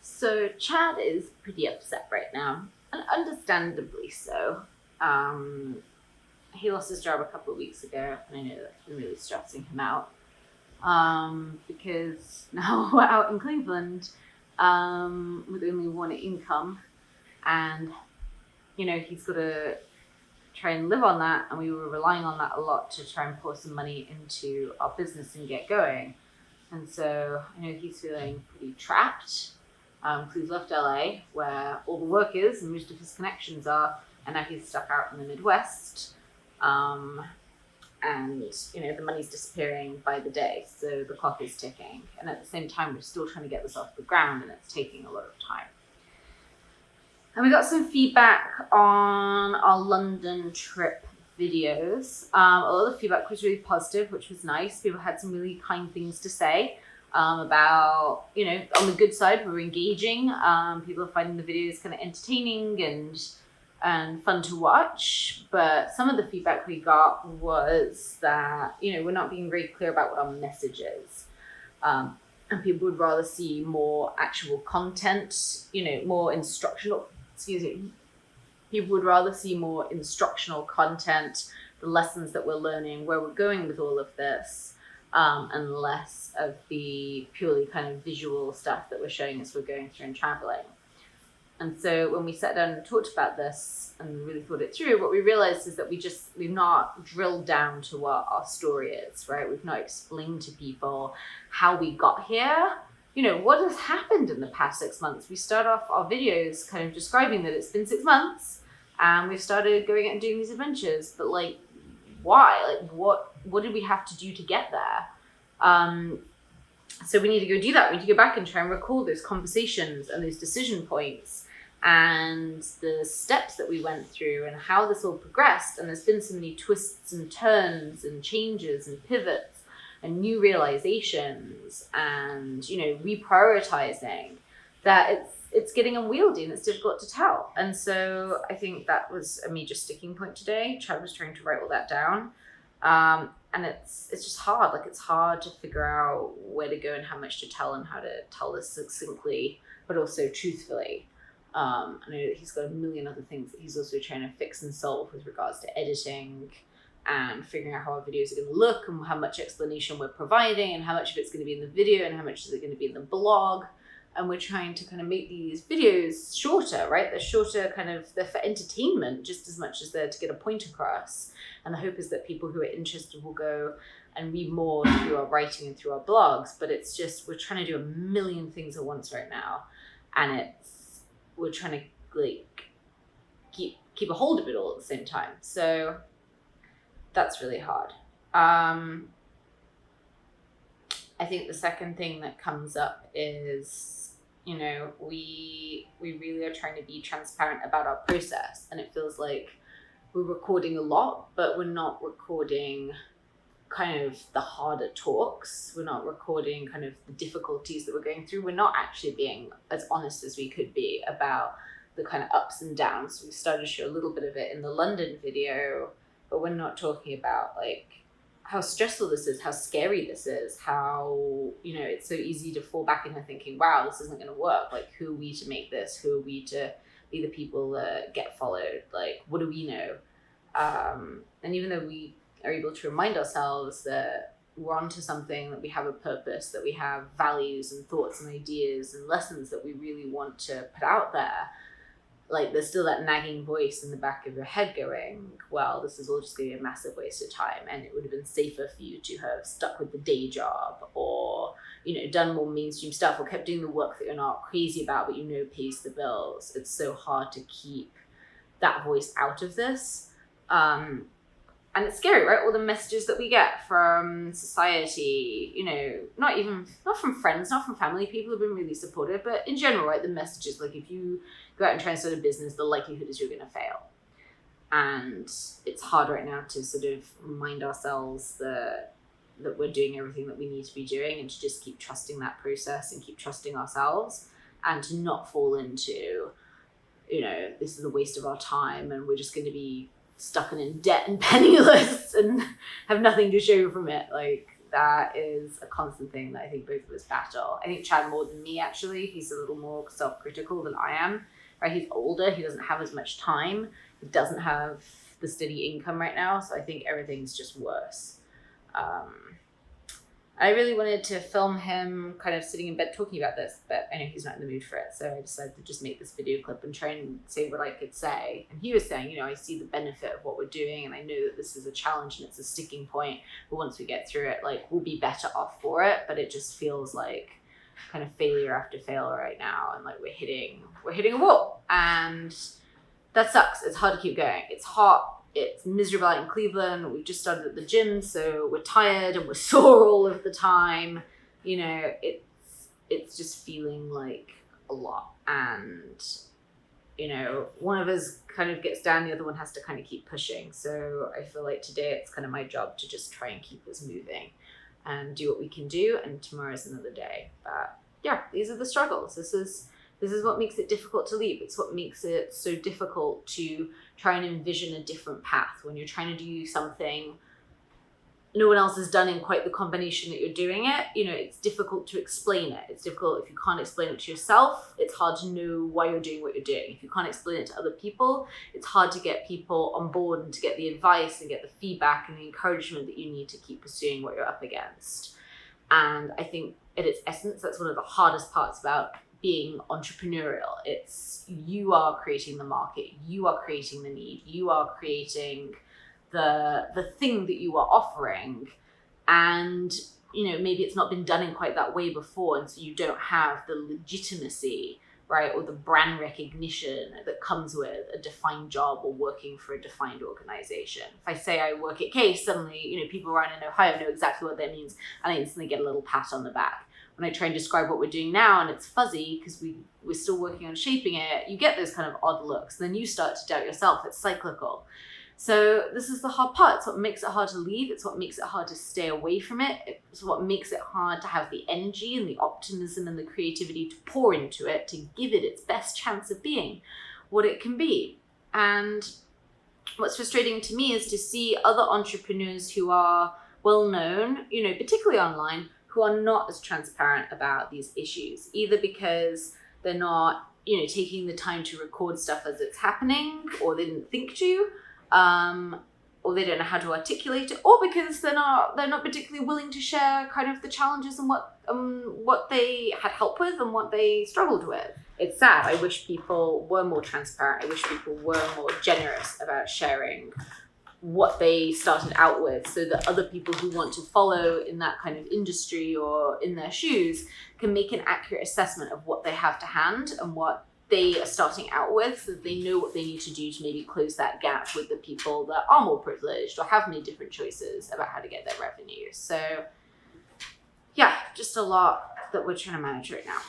So Chad is pretty upset right now, and understandably so. He lost his job a couple of weeks ago, and I know that's been really stressing him out. Because now we're out in Cleveland with only one income, and he's got to try and live on that, and we were relying on that a lot to try and pour some money into our business and get going. And so I know he's feeling pretty trapped. He's left LA, where all the work is and most of his connections are, and now he's stuck out in the Midwest. And the money's disappearing by the day, so the clock is ticking. And at the same time, we're still trying to get this off the ground, and it's taking a lot of time. And we got some feedback on our London trip videos. A lot of the feedback was really positive, which was nice. People had some really kind things to say about, on the good side, we're engaging. People are finding the videos kind of entertaining and fun to watch. But some of the feedback we got was that, we're not being very clear about what our message is. And people would rather see more actual content, more instructional, People would rather see more instructional content, the lessons that we're learning, where we're going with all of this, and less of the purely kind of visual stuff that we're showing as we're going through and traveling. And so when we sat down and talked about this and really thought it through, what we realized is that we've not drilled down to what our story is, right? We've not explained to people how we got here. What has happened in the past 6 months? We start off our videos kind of describing that it's been 6 months and we've started going out and doing these adventures, but why? What did we have to do to get there? So we need to go do that. We need to go back and try and recall those conversations and those decision points and the steps that we went through and how this all progressed. And there's been so many twists and turns and changes and pivots and new realizations and, reprioritizing that it's getting unwieldy and it's difficult to tell. And so I think that was a major sticking point today. Chad was trying to write all that down. And it's just hard. It's hard to figure out where to go and how much to tell and how to tell this succinctly, but also truthfully. I know that he's got a million other things that he's also trying to fix and solve with regards to editing and figuring out how our videos are going to look and how much explanation we're providing and how much of it's going to be in the video and how much is it going to be in the blog. And we're trying to kind of make these videos shorter, right? They're shorter, they're for entertainment just as much as they're to get a point across. And the hope is that people who are interested will go and read more through our writing and through our blogs. But it's just, we're trying to do a million things at once right now. And we're trying to keep a hold of it all at the same time. So that's really hard. I think the second thing that comes up is, we really are trying to be transparent about our process. And it feels like we're recording a lot, but we're not recording kind of the harder talks. We're not recording kind of the difficulties that we're going through. We're not actually being as honest as we could be about the kind of ups and downs. We started to show a little bit of it in the London video, but we're not talking about how stressful this is, how scary this is, how, it's so easy to fall back into thinking, wow, this isn't going to work. Who are we to make this? Who are we to be the people that get followed? What do we know? And even though we are able to remind ourselves that we're onto something, that we have a purpose, that we have values and thoughts and ideas and lessons that we really want to put out there, there's still that nagging voice in the back of your head going, well, this is all just going to be a massive waste of time, and it would have been safer for you to have stuck with the day job or, done more mainstream stuff or kept doing the work that you're not crazy about but pays the bills. It's so hard to keep that voice out of this. And it's scary, right? All the messages that we get from society, not from friends, not from family. People have been really supportive, but in general, right? The messages, if you go out and try and start a business, the likelihood is you're going to fail. And it's hard right now to sort of remind ourselves that we're doing everything that we need to be doing and to just keep trusting that process and keep trusting ourselves and to not fall into, this is a waste of our time and we're just going to be stuck in debt and penniless and have nothing to show from it. that is a constant thing that I think both of us battle. I think Chad more than me, actually. He's a little more self-critical than I am, right? He's older. He doesn't have as much time. He doesn't have the steady income right now. So I think everything's just worse. I really wanted to film him kind of sitting in bed talking about this, but I know he's not in the mood for it. So I decided to just make this video clip and try and say what I could say. And he was saying, you know, I see the benefit of what we're doing, and I know that this is a challenge and it's a sticking point. But once we get through it, like, we'll be better off for it. But it just feels like kind of failure after failure right now. And like we're hitting a wall. And that sucks. It's hard to keep going. It's hot. It's miserable out in Cleveland. We've just started at the gym, so we're tired and we're sore all of the time. You know, it's just feeling like a lot. And, you know, one of us kind of gets down, the other one has to kind of keep pushing. So I feel like today it's kind of my job to just try and keep us moving and do what we can do. And tomorrow's another day. But yeah, these are the struggles. This is what makes it difficult to leave. It's what makes it so difficult to try and envision a different path when you're trying to do something no one else has done in quite the combination that you're doing it. You know, it's difficult to explain it. It's difficult if you can't explain it to yourself. It's hard to know why you're doing what you're doing. If you can't explain it to other people, it's hard to get people on board and to get the advice and get the feedback and the encouragement that you need to keep pursuing what you're up against. And I think at its essence, that's one of the hardest parts about being entrepreneurial. It's you are creating the market, you are creating the need, you are creating the thing that you are offering, and you know, maybe it's not been done in quite that way before, and so you don't have the legitimacy, right, or the brand recognition that comes with a defined job or working for a defined organization. If I say I work at Case, suddenly, you know, people around in Ohio know exactly what that means, and I instantly get a little pat on the back. When I try and describe what we're doing now and it's fuzzy because we're still working on shaping it, you get those kind of odd looks. Then you start to doubt yourself. It's cyclical. So this is the hard part. It's what makes it hard to leave. It's what makes it hard to stay away from it. It's what makes it hard to have the energy and the optimism and the creativity to pour into it, to give it its best chance of being what it can be. And what's frustrating to me is to see other entrepreneurs who are well known, you know, particularly online, who are not as transparent about these issues, either because they're not, you know, taking the time to record stuff as it's happening, or they didn't think to, or they don't know how to articulate it, or because they're not particularly willing to share kind of the challenges and what they had help with and what they struggled with. It's sad. I wish people were more transparent. I wish people were more generous about sharing what they started out with, so that other people who want to follow in that kind of industry or in their shoes can make an accurate assessment of what they have to hand and what they are starting out with, so that they know what they need to do to maybe close that gap with the people that are more privileged or have made different choices about how to get their revenue. So yeah, just a lot that we're trying to manage right now.